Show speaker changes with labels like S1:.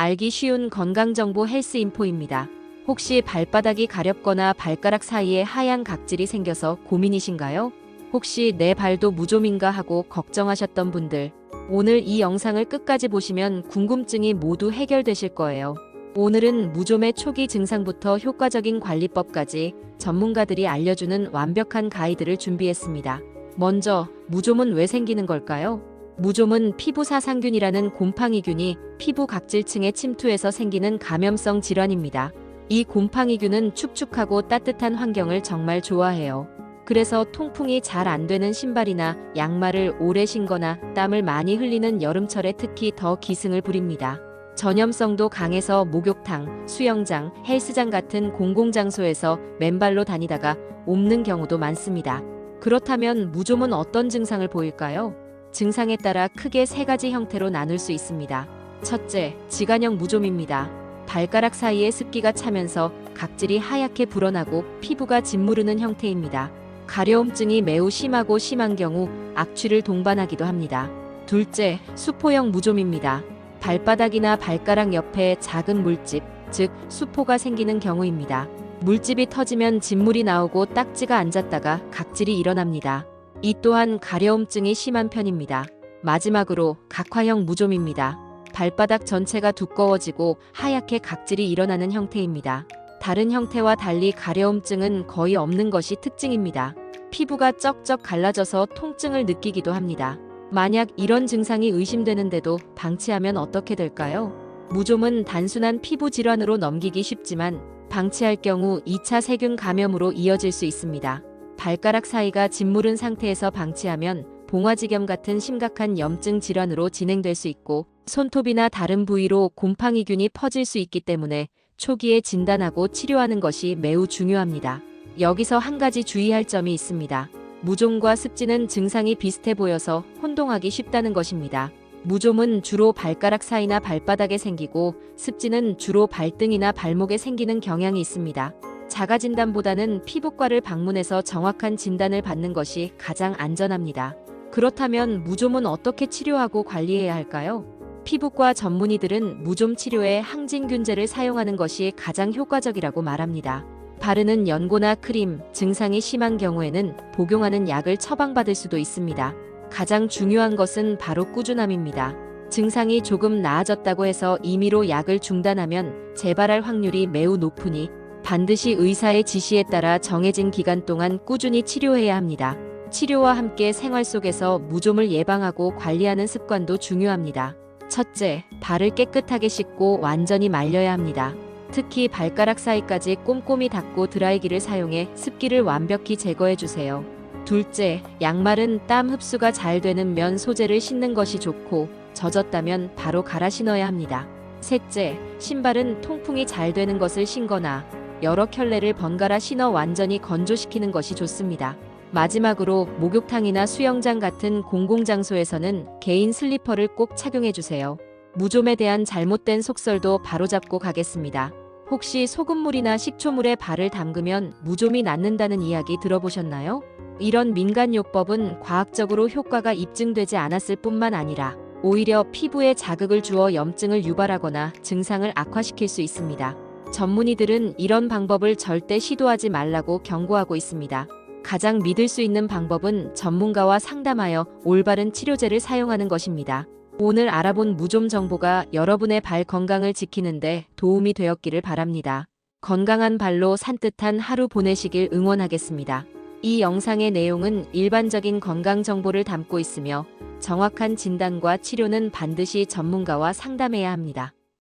S1: 알기 쉬운 건강정보 헬스인포입니다. 혹시 발바닥이 가렵거나 발가락 사이에 하얀 각질이 생겨서 고민이신가요? 혹시 내 발도 무좀인가 하고 걱정하셨던 분들, 오늘 이 영상을 끝까지 보시면 궁금증이 모두 해결되실 거예요. 오늘은 무좀의 초기 증상부터 효과적인 관리법까지 전문가들이 알려주는 완벽한 가이드를 준비했습니다. 먼저, 무좀은 왜 생기는 걸까요? 무좀은 피부사상균이라는 곰팡이균이 피부 각질층에 침투해서 생기는 감염성 질환입니다. 이 곰팡이균은 축축하고 따뜻한 환경을 정말 좋아해요. 그래서 통풍이 잘 안 되는 신발이나 양말을 오래 신거나 땀을 많이 흘리는 여름철에 특히 더 기승을 부립니다. 전염성도 강해서 목욕탕, 수영장, 헬스장 같은 공공장소에서 맨발로 다니다가 옮는 경우도 많습니다. 그렇다면 무좀은 어떤 증상을 보일까요? 증상에 따라 크게 세 가지 형태로 나눌 수 있습니다. 첫째, 지간형 무좀입니다. 발가락 사이에 습기가 차면서 각질이 하얗게 불어나고 피부가 짓무르는 형태입니다. 가려움증이 매우 심하고 심한 경우 악취를 동반하기도 합니다. 둘째, 수포형 무좀입니다. 발바닥이나 발가락 옆에 작은 물집, 즉 수포가 생기는 경우입니다. 물집이 터지면 진물이 나오고 딱지가 앉았다가 각질이 일어납니다. 이 또한 가려움증이 심한 편입니다. 마지막으로 각화형 무좀입니다. 발바닥 전체가 두꺼워지고 하얗게 각질이 일어나는 형태입니다. 다른 형태와 달리 가려움증은 거의 없는 것이 특징입니다. 피부가 쩍쩍 갈라져서 통증을 느끼기도 합니다. 만약 이런 증상이 의심되는데도 방치하면 어떻게 될까요? 무좀은 단순한 피부 질환으로 넘기기 쉽지만 방치할 경우 2차 세균 감염으로 이어질 수 있습니다. 발가락 사이가 짓무른 상태에서 방치하면 봉화지겸 같은 심각한 염증 질환으로 진행될 수 있고 손톱이나 다른 부위로 곰팡이균이 퍼질 수 있기 때문에 초기에 진단하고 치료하는 것이 매우 중요합니다. 여기서 한 가지 주의할 점이 있습니다. 무좀과 습진은 증상이 비슷해 보여서 혼동하기 쉽다는 것입니다. 무좀은 주로 발가락 사이나 발바닥에 생기고 습진은 주로 발등이나 발목에 생기는 경향이 있습니다. 자가진단보다는 피부과를 방문해서 정확한 진단을 받는 것이 가장 안전합니다. 그렇다면 무좀은 어떻게 치료하고 관리해야 할까요? 피부과 전문의들은 무좀 치료에 항진균제를 사용하는 것이 가장 효과적이라고 말합니다. 바르는 연고나 크림, 증상이 심한 경우에는 복용하는 약을 처방받을 수도 있습니다. 가장 중요한 것은 바로 꾸준함입니다. 증상이 조금 나아졌다고 해서 임의로 약을 중단하면 재발할 확률이 매우 높으니 반드시 의사의 지시에 따라 정해진 기간 동안 꾸준히 치료해야 합니다. 치료와 함께 생활 속에서 무좀을 예방하고 관리하는 습관도 중요합니다. 첫째, 발을 깨끗하게 씻고 완전히 말려야 합니다. 특히 발가락 사이까지 꼼꼼히 닦고 드라이기를 사용해 습기를 완벽히 제거해 주세요. 둘째, 양말은 땀 흡수가 잘 되는 면 소재를 신는 것이 좋고 젖었다면 바로 갈아 신어야 합니다. 셋째, 신발은 통풍이 잘 되는 것을 신거나 여러 켤레를 번갈아 신어 완전히 건조시키는 것이 좋습니다. 마지막으로 목욕탕이나 수영장 같은 공공장소에서는 개인 슬리퍼를 꼭 착용해 주세요. 무좀에 대한 잘못된 속설도 바로잡고 가겠습니다. 혹시 소금물이나 식초물에 발을 담그면 무좀이 낫는다는 이야기 들어보셨나요? 이런 민간요법은 과학적으로 효과가 입증되지 않았을 뿐만 아니라 오히려 피부에 자극을 주어 염증을 유발하거나 증상을 악화시킬 수 있습니다. 전문의들은 이런 방법을 절대 시도하지 말라고 경고하고 있습니다. 가장 믿을 수 있는 방법은 전문가와 상담하여 올바른 치료제를 사용하는 것입니다. 오늘 알아본 무좀 정보가 여러분의 발 건강을 지키는데 도움이 되었기를 바랍니다. 건강한 발로 산뜻한 하루 보내시길 응원하겠습니다. 이 영상의 내용은 일반적인 건강 정보를 담고 있으며 정확한 진단과 치료는 반드시 전문가와 상담해야 합니다.